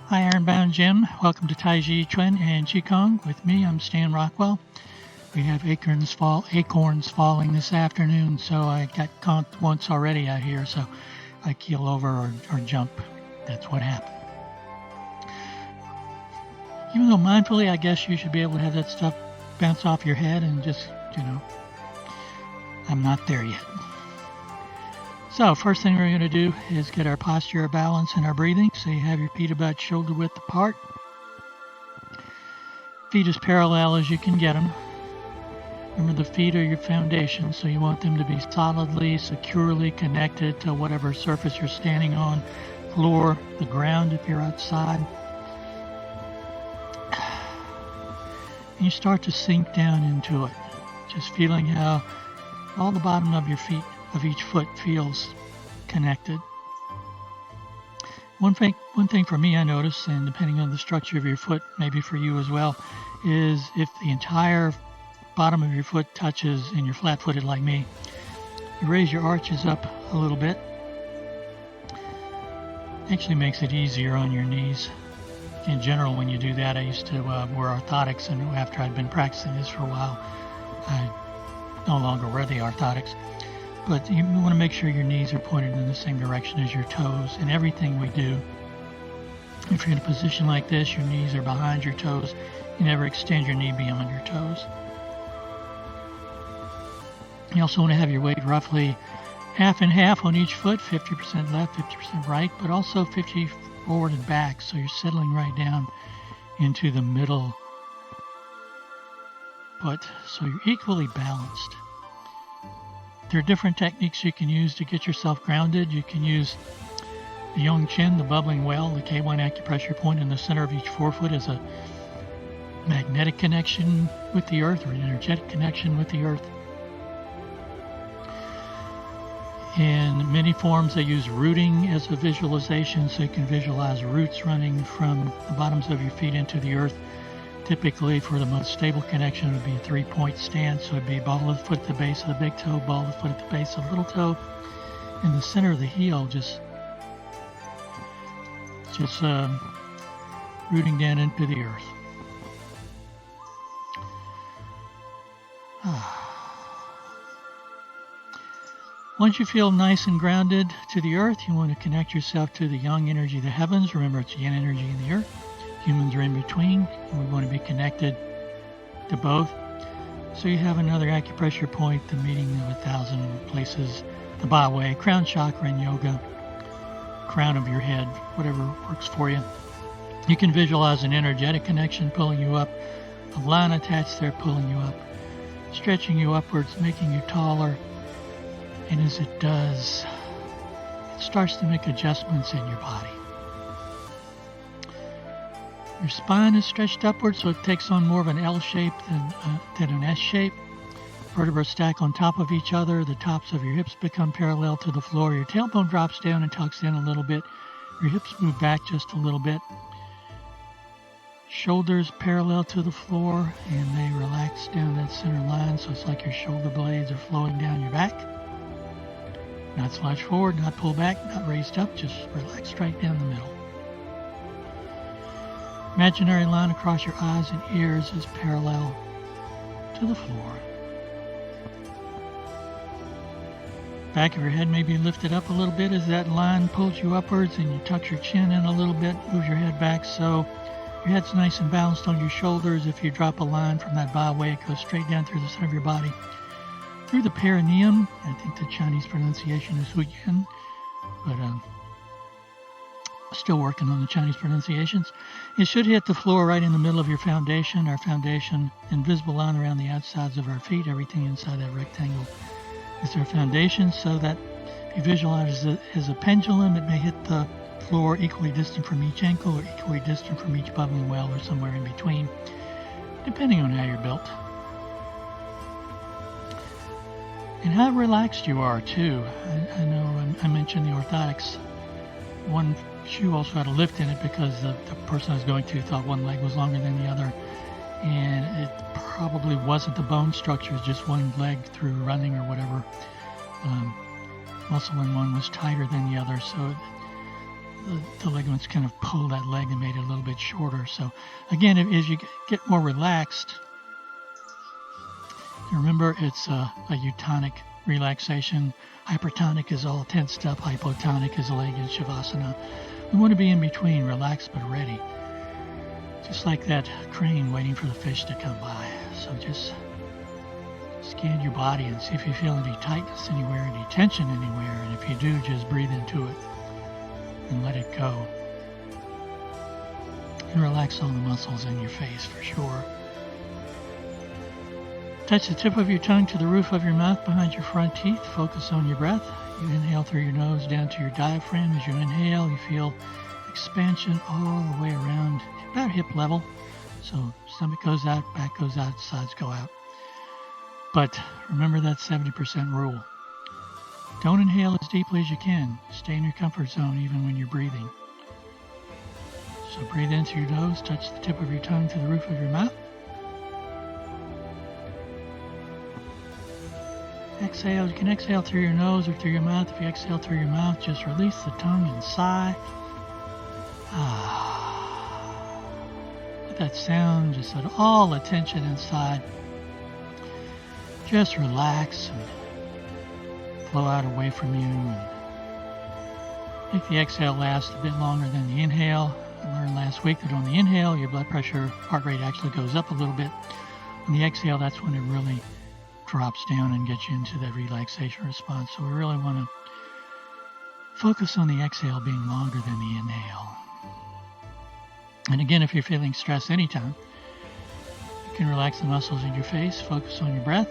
Hi, Ironbound Jim. Welcome to Tai Chi Chuan and Qigong. With me, I'm Stan Rockwell. We have acorns falling this afternoon, so I got caught once already out here, so I keel over or jump. That's what happened. Even though mindfully, I guess you should be able to have that stuff bounce off your head and just, I'm not there yet. So first thing we're going to do is get our posture, our balance, and our breathing. So you have your feet about shoulder width apart. Feet as parallel as you can get them. Remember, the feet are your foundation, so you want them to be solidly, securely connected to whatever surface you're standing on, floor, the ground if you're outside. And you start to sink down into it, just feeling how all the bottom of your feet, of each foot, feels connected. One thing for me I notice, and depending on the structure of your foot, maybe for you as well, is if the entire bottom of your foot touches and you're flat-footed like me, you raise your arches up a little bit. Actually makes it easier on your knees. In general, when you do that, I used to wear orthotics, and after I'd been practicing this for a while, I no longer wear the orthotics. But you want to make sure your knees are pointed in the same direction as your toes in everything we do. If you're in a position like this, your knees are behind your toes. You never extend your knee beyond your toes. You also want to have your weight roughly half and half on each foot, 50% left, 50% right, but also 50 forward and back, so you're settling right down into the middle foot, so you're equally balanced. There are different techniques you can use to get yourself grounded. You can use the Yong Chin, the bubbling well, the K1 acupressure point in the center of each forefoot as a magnetic connection with the earth or an energetic connection with the earth. In many forms, they use rooting as a visualization, so you can visualize roots running from the bottoms of your feet into the earth. Typically, for the most stable connection, it would be a three-point stance. So it would be ball of the foot at the base of the big toe, ball of the foot at the base of the little toe, in the center of the heel, just rooting down into the earth. Once you feel nice and grounded to the earth, you want to connect yourself to the yang energy of the heavens. Remember, it's yin energy in the earth. Humans are in between, and we want to be connected to both. So you have another acupressure point, the meeting of 1,000 places, the Ba Wei, crown chakra in yoga, crown of your head, whatever works for you. You can visualize an energetic connection pulling you up, a line attached there pulling you up, stretching you upwards, making you taller. And as it does, it starts to make adjustments in your body. Your spine is stretched upward, so it takes on more of an L shape than an S shape. Vertebrae stack on top of each other. The tops of your hips become parallel to the floor. Your tailbone drops down and tucks in a little bit. Your hips move back just a little bit. Shoulders parallel to the floor, and they relax down that center line, so it's like your shoulder blades are flowing down your back. Not slouch forward, not pull back, not raised up, just relax straight down the middle. Imaginary line across your eyes and ears is parallel to the floor. Back of your head may be lifted up a little bit as that line pulls you upwards, and you tuck your chin in a little bit, move your head back so your head's nice and balanced on your shoulders. If you drop a line from that Ba Wei, it goes straight down through the center of your body, through the perineum. I think the Chinese pronunciation is Hu Yin, but still working on the Chinese pronunciations. It should hit the floor right in the middle of your foundation. Our foundation, invisible line around the outsides of our feet. Everything inside that rectangle is our foundation, so that if you visualize it as a pendulum, it may hit the floor equally distant from each ankle or equally distant from each bubbling well or somewhere in between, depending on how you're built. And how relaxed you are, too. I know I mentioned the orthotics. One shoe also had a lift in it because the person I was going to thought one leg was longer than the other. And it probably wasn't the bone structure, it's just one leg through running or whatever. Muscle in one was tighter than the other. So the ligaments kind of pulled that leg and made it a little bit shorter. So again, as you get more relaxed, remember it's a eutonic relaxation. Hypertonic is all tensed up. Hypotonic is leg in Shavasana. We want to be in between, relaxed but ready. Just like that crane waiting for the fish to come by. So just scan your body and see if you feel any tightness anywhere, any tension anywhere. And if you do, just breathe into it and let it go. And relax all the muscles in your face for sure. Touch the tip of your tongue to the roof of your mouth behind your front teeth. Focus on your breath. You inhale through your nose down to your diaphragm. As you inhale, you feel expansion all the way around, about hip level. So stomach goes out, back goes out, sides go out. But remember that 70% rule. Don't inhale as deeply as you can. Stay in your comfort zone even when you're breathing. So breathe in through your nose, touch the tip of your tongue to the roof of your mouth. Exhale. You can exhale through your nose or through your mouth. If you exhale through your mouth, just release the tongue and sigh. Let that sound, just let all the tension inside just relax and flow out away from you. And make the exhale last a bit longer than the inhale. I learned last week that on the inhale, your blood pressure, heart rate actually goes up a little bit. On the exhale, that's when it really drops down and gets you into that relaxation response. So we really want to focus on the exhale being longer than the inhale. And again, if you're feeling stress anytime, you can relax the muscles in your face, focus on your breath,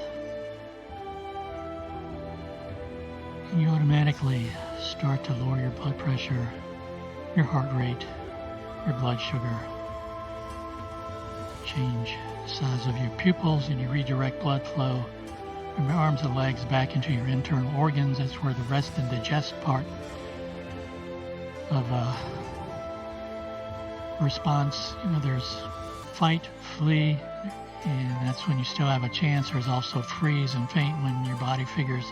and you automatically start to lower your blood pressure, your heart rate, your blood sugar. Change the size of your pupils and you redirect blood flow from your arms and legs back into your internal organs. That's where the rest and digest part of response. There's fight, flee, and that's when you still have a chance. There's also freeze and faint when your body figures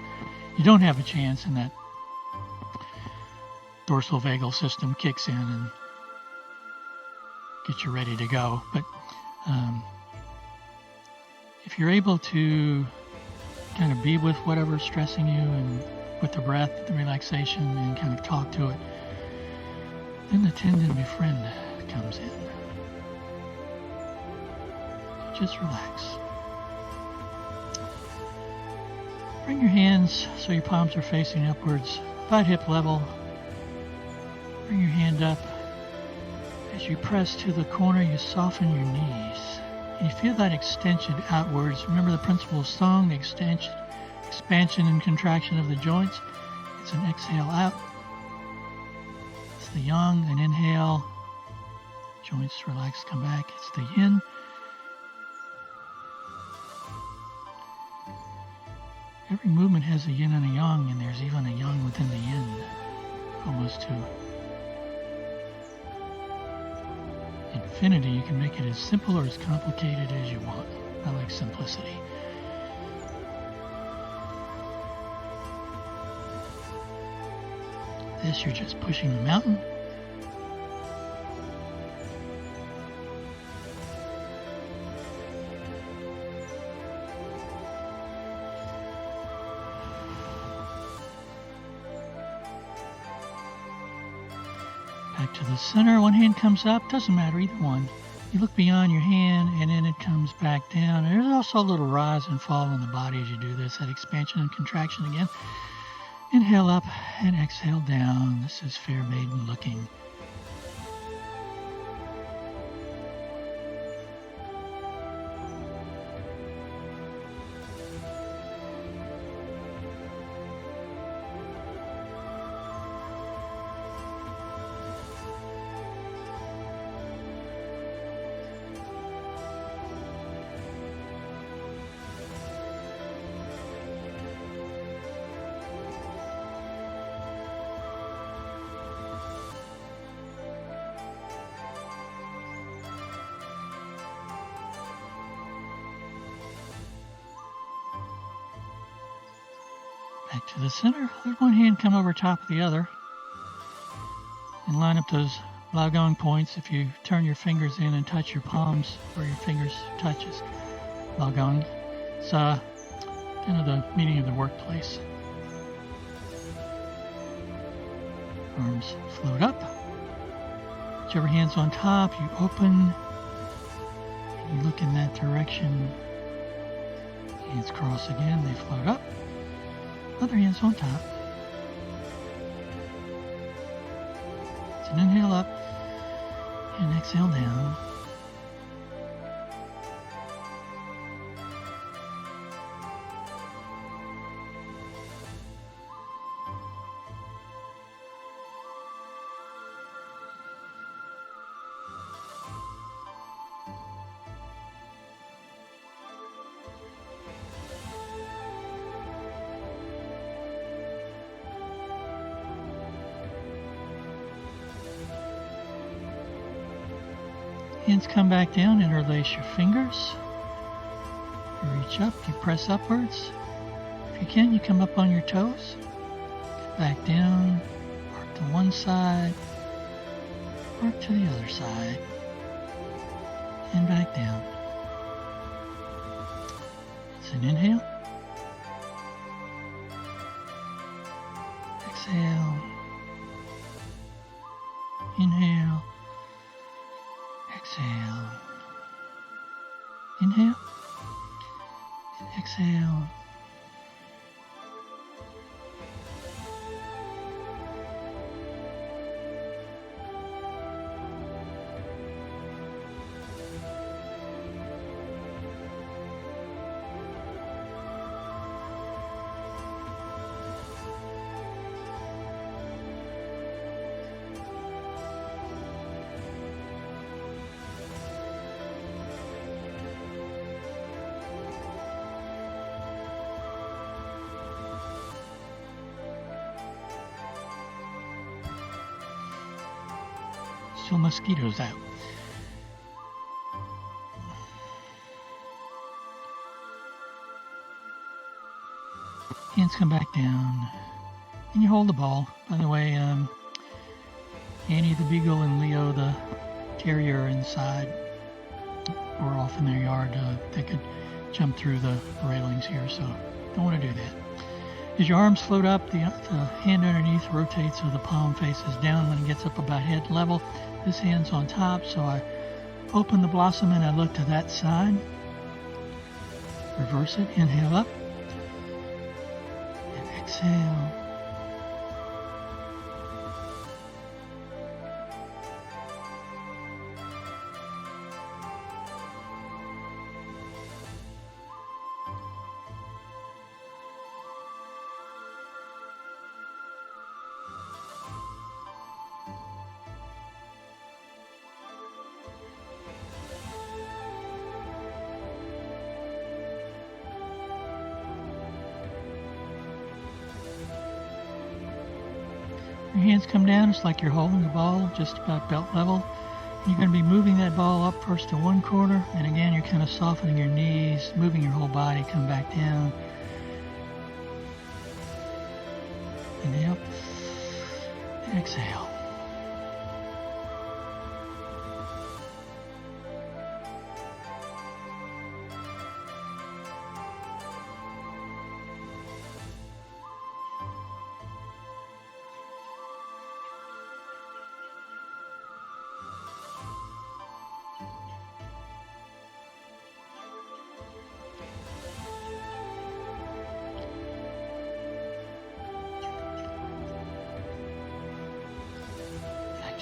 you don't have a chance, and that dorsal vagal system kicks in and gets you ready to go. But if you're able to kind of be with whatever's stressing you and with the breath, the relaxation, and kind of talk to it, then the tend and befriend comes in. Just relax. Bring your hands so your palms are facing upwards, about hip level. Bring your hand up. As you press to the corner, you soften your knees. And you feel that extension outwards. Remember the principle of song, expansion and contraction of the joints. It's an exhale out. It's the yang, an inhale. Joints relax, come back. It's the yin. Every movement has a yin and a yang, and there's even a yang within the yin, almost to infinity. You can make it as simple or as complicated as you want. I like simplicity. This, you're just pushing the mountain. Back to the center. One hand comes up. Doesn't matter, either one. You look beyond your hand and then it comes back down. And there's also a little rise and fall in the body as you do this. That expansion and contraction again. Inhale up and exhale down. This is fair maiden looking. Back to the center. Let one hand come over top of the other. and line up those Laogong points. If you turn your fingers in and touch your palms where your fingers touches Laogong, it's kind of the meaning of the workplace. Arms float up. Whichever hand's on top, you open. And you look in that direction. Hands cross again, they float up. Other hand's on top. It's an inhale up and exhale down. Hands come back down, interlace your fingers. You reach up, you press upwards. If you can, you come up on your toes. Back down, arc to one side, arc to the other side, and back down. It's an inhale. Exhale. Inhale. Exhale. Inhale. Exhale. Still mosquitoes out. Hands come back down, and you hold the ball. By the way, Annie the Beagle and Leo the Terrier are inside, or off in their yard. They could jump through the railings here, so don't want to do that. As your arms float up, the hand underneath rotates so the palm faces down when it gets up about head level. This hand's on top, so I open the blossom and I look to that side. Reverse it, inhale up, and exhale. Your hands come down, it's like you're holding the ball just about belt level. You're going to be moving that ball up first to one corner, and again you're kind of softening your knees, moving your whole body, come back down. Inhale, exhale.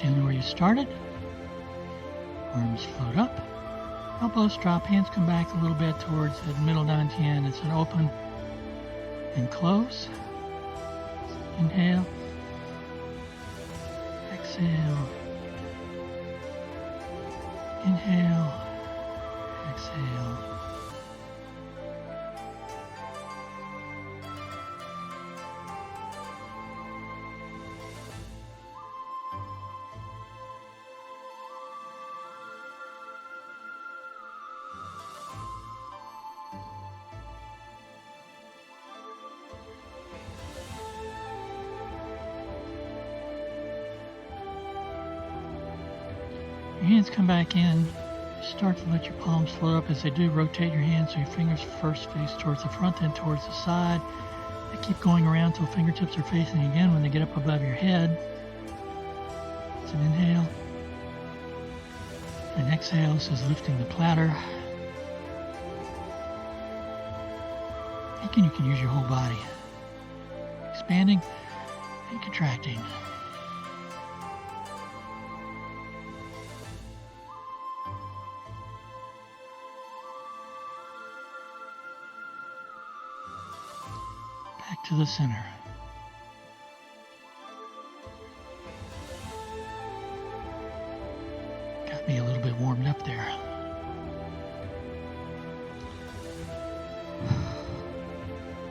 Down to where you started. Arms float up. Elbows drop. Hands come back a little bit towards the middle dantian. It's an open and close. Inhale. Exhale. Inhale. Exhale. Your hands come back in. Start to let your palms float up. As they do, rotate your hands so your fingers first face towards the front, then towards the side. They keep going around till fingertips are facing again when they get up above your head. It's an inhale. An exhale. This is lifting the platter. Again, you can use your whole body. Expanding and contracting. Back to the center. Got me a little bit warmed up there.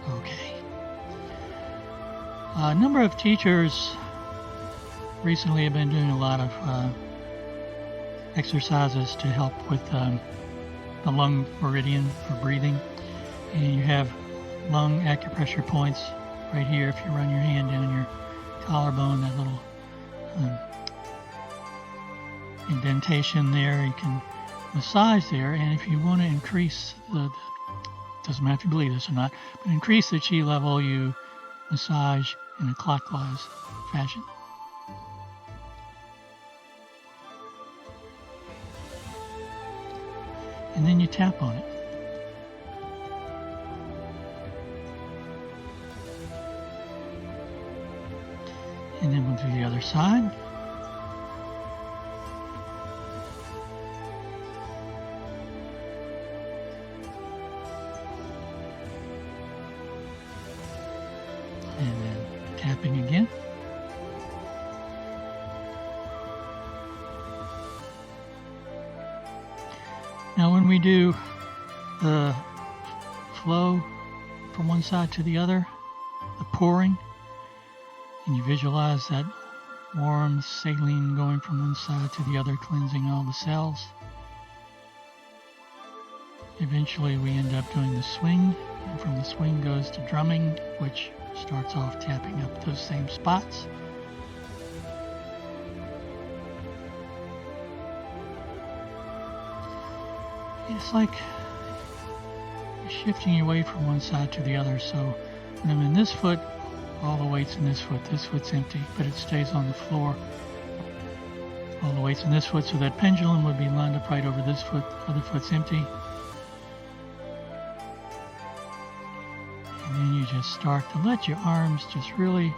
Okay. A number of teachers recently have been doing a lot of exercises to help with the lung meridian for breathing. And you have lung acupressure points right here. If you run your hand down your collarbone, that little indentation there, you can massage there. And if you want to increase doesn't matter if you believe this or not, but increase the chi level, you massage in a clockwise fashion. And then you tap on it. And then we'll do the other side. And then tapping again. Now when we do the flow from one side to the other, the pouring, and you visualize that warm saline going from one side to the other, cleansing all the cells. Eventually we end up doing the swing, and from the swing goes to drumming, which starts off tapping up those same spots. It's like you're shifting your weight from one side to the other. So when I'm in this foot, all the weight's in this foot's empty, but it stays on the floor. All the weight's in this foot, so that pendulum would be lined up right over this foot, other foot's empty. And then you just start to let your arms just really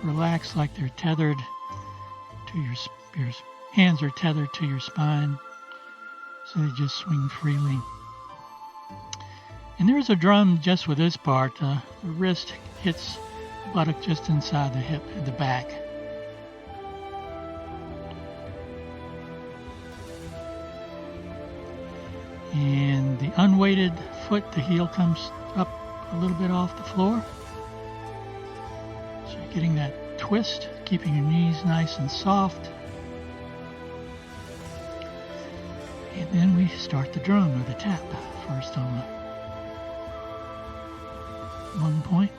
relax like they're tethered to your hands are tethered to your spine, so they just swing freely. And there's a drum just with this part. The wrist hits the buttock just inside the hip at the back. And the unweighted foot, the heel comes up a little bit off the floor. So you're getting that twist, keeping your knees nice and soft. And then we start the drum or the tap. First on the one point.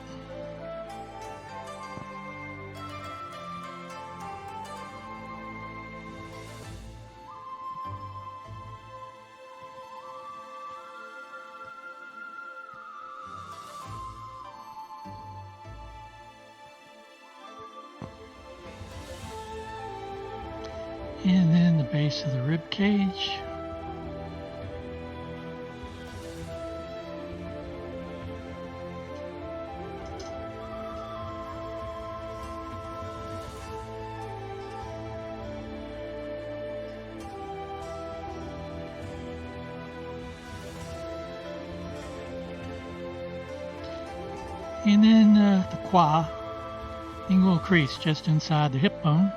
And then the base of the rib cage. And then the qua, lingual crease just inside the hip bone.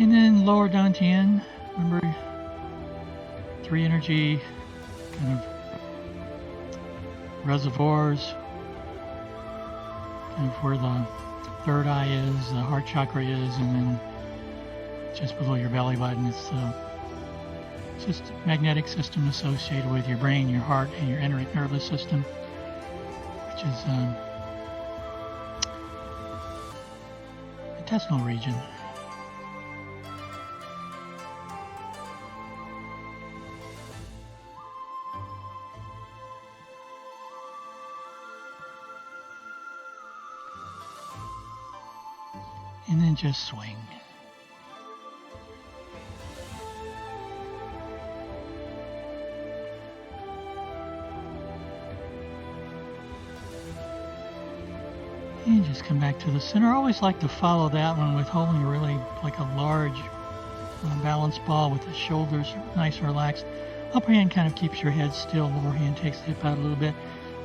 And then lower dantian, remember, 3 energy kind of reservoirs, kind of where the third eye is, the heart chakra is, and then just below your belly button it's the magnetic system associated with your brain, your heart, and your enteric nervous system, which is intestinal region. And then just swing. And just come back to the center. I always like to follow that one with holding really like a large balanced ball with the shoulders nice and relaxed. Upper hand kind of keeps your head still. Lower hand takes the hip out a little bit.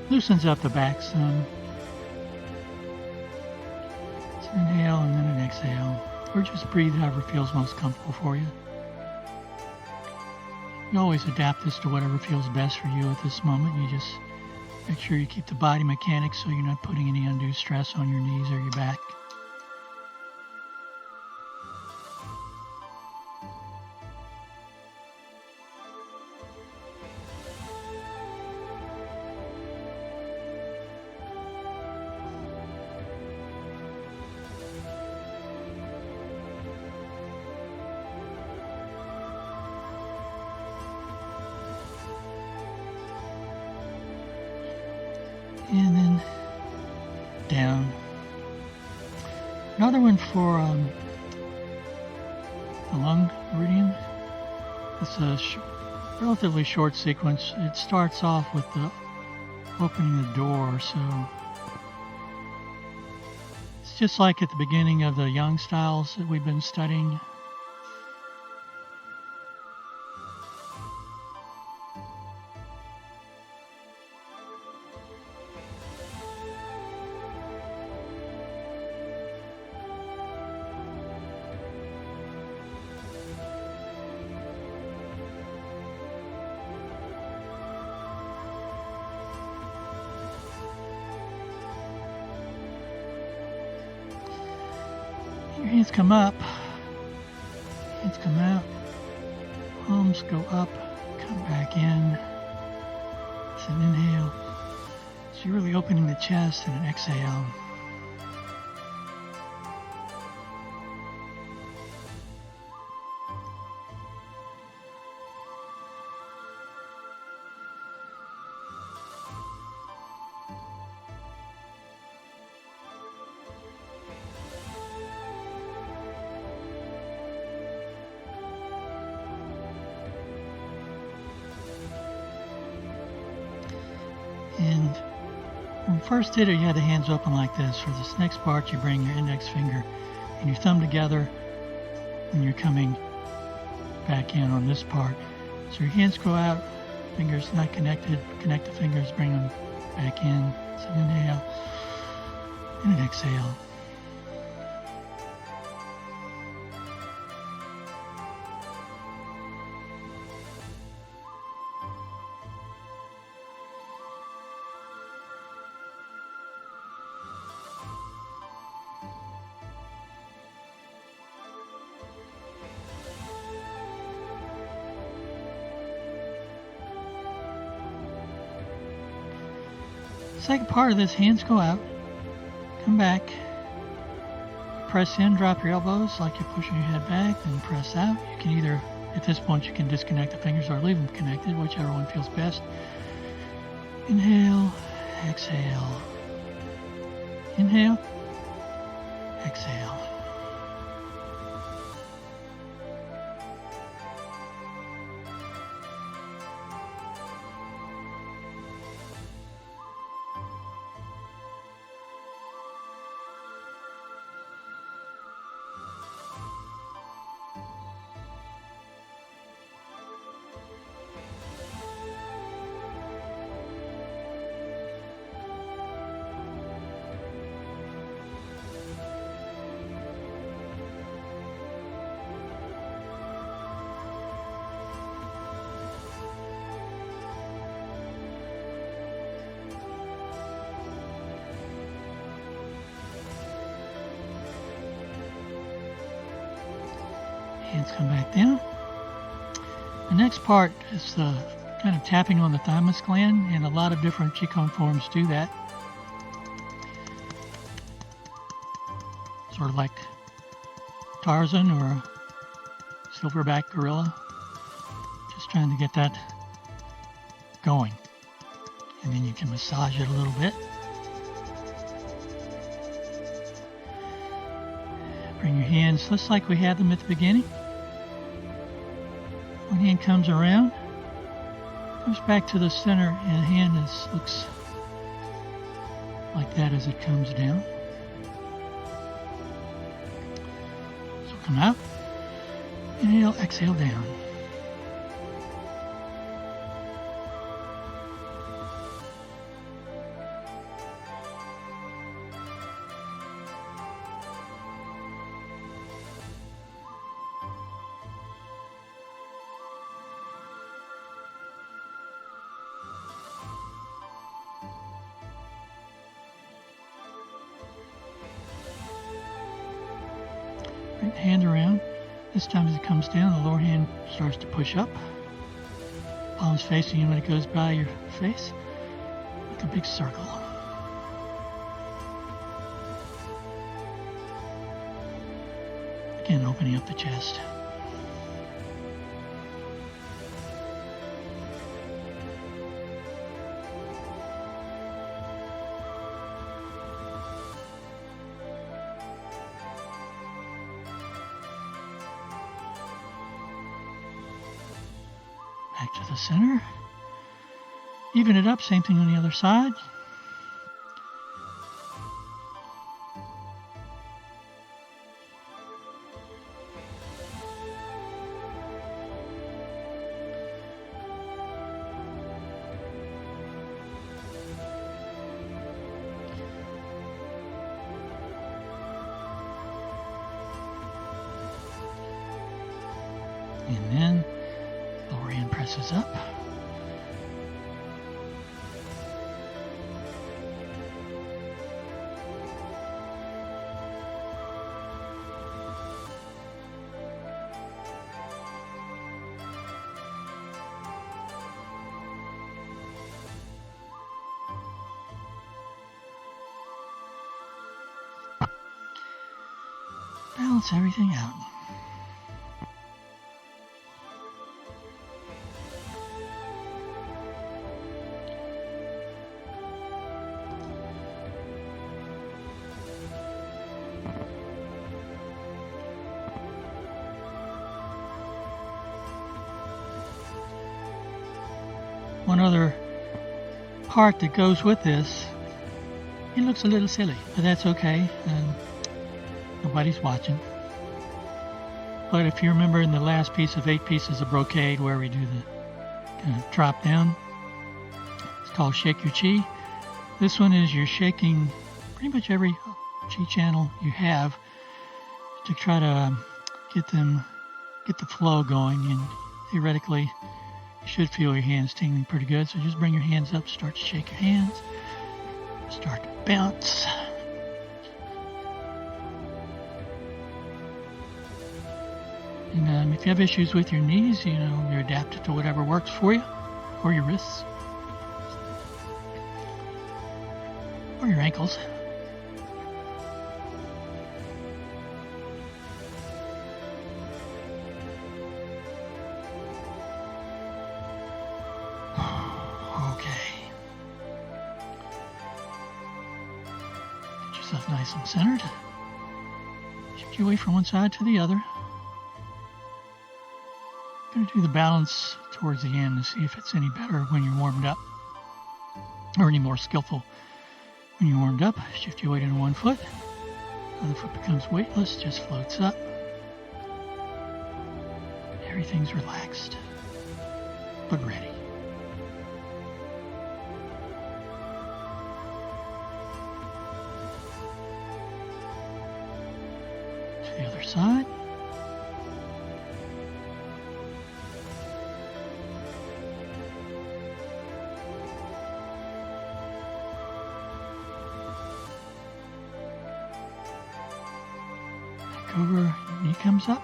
Loosens up the back some. So inhale and then an exhale. Or just breathe however feels most comfortable for you. You always adapt this to whatever feels best for you at this moment. You just make sure you keep the body mechanics so you're not putting any undue stress on your knees or your back. And then down. Another one for the lung meridian. It's a relatively short sequence. It starts off with the opening the door, so it's just like at the beginning of the yang styles that we've been studying. Your hands come up, hands come out, palms go up, come back in. It's an inhale. So you're really opening the chest, and an exhale. And when we first did it, you had the hands open like this. For this next part, you bring your index finger and your thumb together, and you're coming back in on this part. So your hands go out, fingers not connected. Connect the fingers, bring them back in. So an inhale and an exhale. Second part of this, hands go out, come back, press in, drop your elbows like you're pushing your head back, then press out. You can either, at this point, you can disconnect the fingers or leave them connected, whichever one feels best. Inhale, exhale. Inhale, exhale. Hands come back down. The next part is kind of tapping on the thymus gland, and a lot of different Qigong forms do that. Sort of like Tarzan or a silverback gorilla. Just trying to get that going. And then you can massage it a little bit. Bring your hands just like we had them at the beginning. One hand comes around, comes back to the center, and the hand looks like that as it comes down. So come out, inhale, exhale down. Right hand around. This time as it comes down, the lower hand starts to push up. Palms facing you when it goes by your face, like a big circle. Again, opening up the chest. Back to the center. Even it up, same thing on the other side. And then lower hand presses up. Balance everything out. One other part that goes with this, it looks a little silly, but that's okay. Nobody's watching. But if you remember in the last piece of 8 pieces of brocade where we do the kind of drop down, it's called Shake Your Chi. This one is you're shaking pretty much every Chi channel you have to try to get the flow going, and theoretically you should feel your hands tingling pretty good. So just bring your hands up, start to shake your hands, start to bounce. And if you have issues with your knees, you adapt it to whatever works for you, or your wrists, or your ankles. Okay. Get yourself nice and centered. Shift your weight from one side to the other. I'm going to do the balance towards the end to see if it's any better when you're warmed up, or any more skillful when you're warmed up. Shift your weight into one foot. Other foot becomes weightless, just floats up. Everything's relaxed, but ready. To the other side. Over, knee comes up.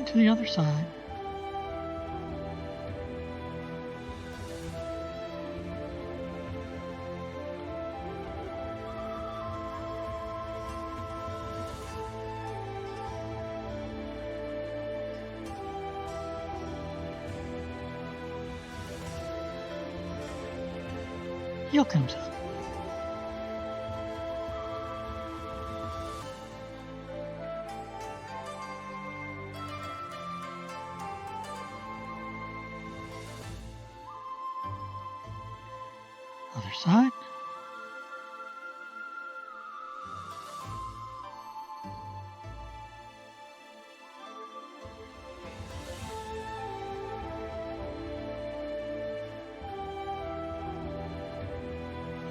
And to the other side. Heel comes up. Other side.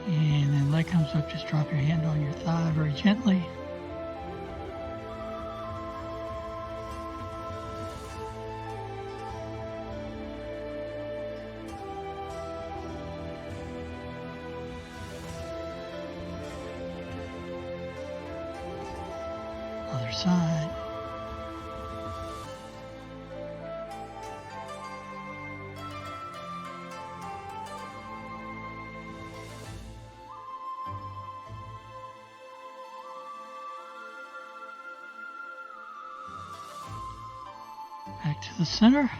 And then leg comes up, just drop your hand on your thigh very gently. Other side. Back to the center.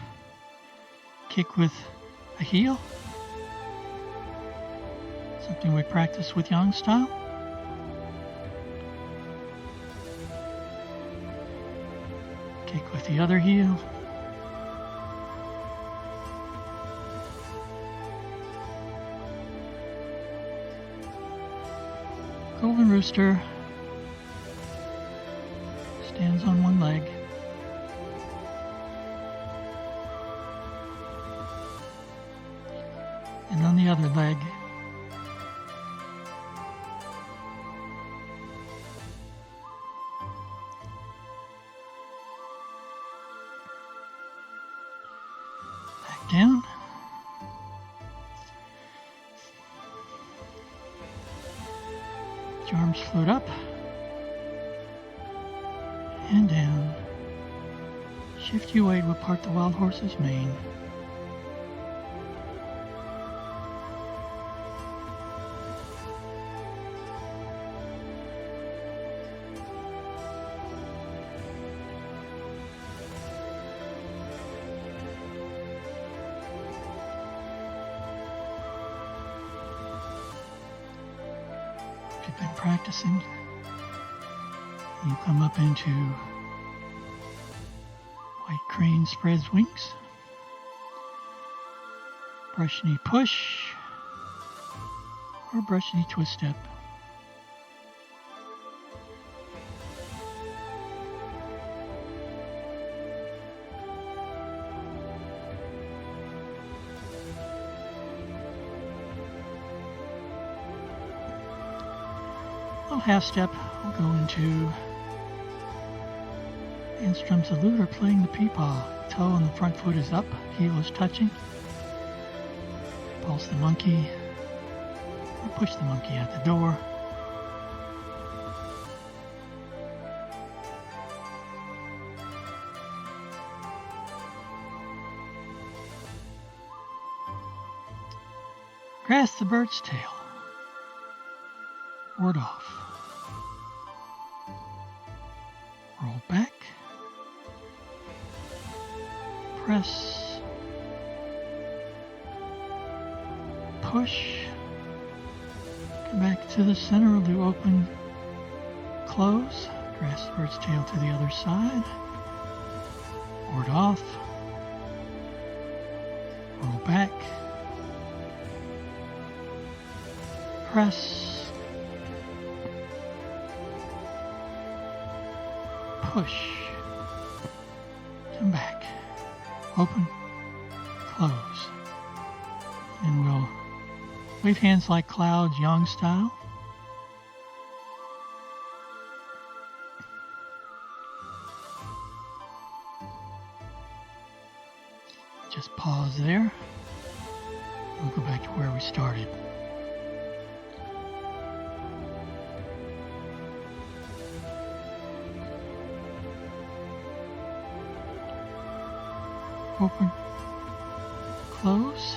Kick with a heel. Something we practice with Yang style. Kick with the other heel. Golden Rooster stands on one leg. And on the other leg, back down, put your arms float up and down. Shift your weight, we'll part the wild horse's mane. You've been practicing. You come up into white crane spreads wings. Brush knee push or brush knee twist step. Little half step, we'll go into Handstrom salute or playing the peepaw. Toe on the front foot is up, heel is touching. Pulse the monkey or push the monkey out the door. Grasp the bird's tail. Ward off. Roll back. Press. Push. Come back to the center. We'll do open, close. Grasp the bird's tail to the other side. Ward off. Roll back. Press. Push. Come back. Open. Close. And we'll wave hands like clouds, Yang style. Just pause there. We'll go back to where we started. Open, close,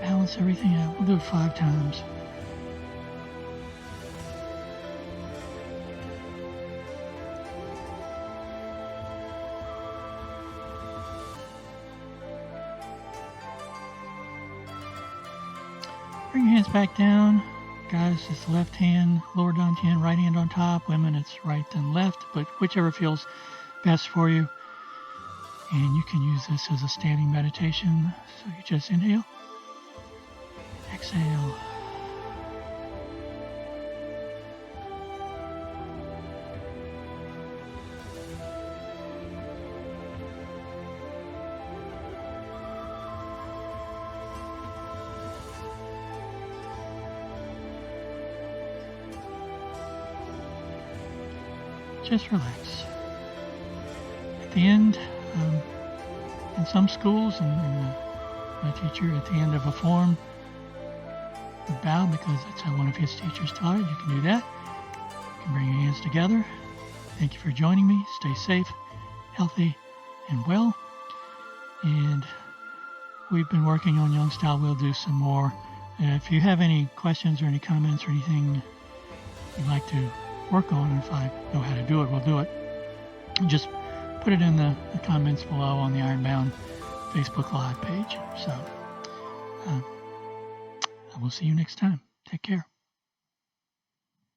balance everything out. We'll do it 5 times. Bring your hands back down. Guys, it's left hand lower down to hand, right hand on top. Women, it's right then left, but whichever feels best for you. And you can use this as a standing meditation. So you just inhale, exhale. Just relax. At the end, in some schools, and my teacher at the end of a form would bow because that's how one of his teachers taught it. You can do that. You can bring your hands together. Thank you for joining me. Stay safe, healthy, and well. And we've been working on Young Style. We'll do some more. If you have any questions or any comments or anything you'd like to work on, and if I know how to do it, we'll do it. Just put it in the comments below on the Ironbound Facebook Live page. So I will see you next time. Take care.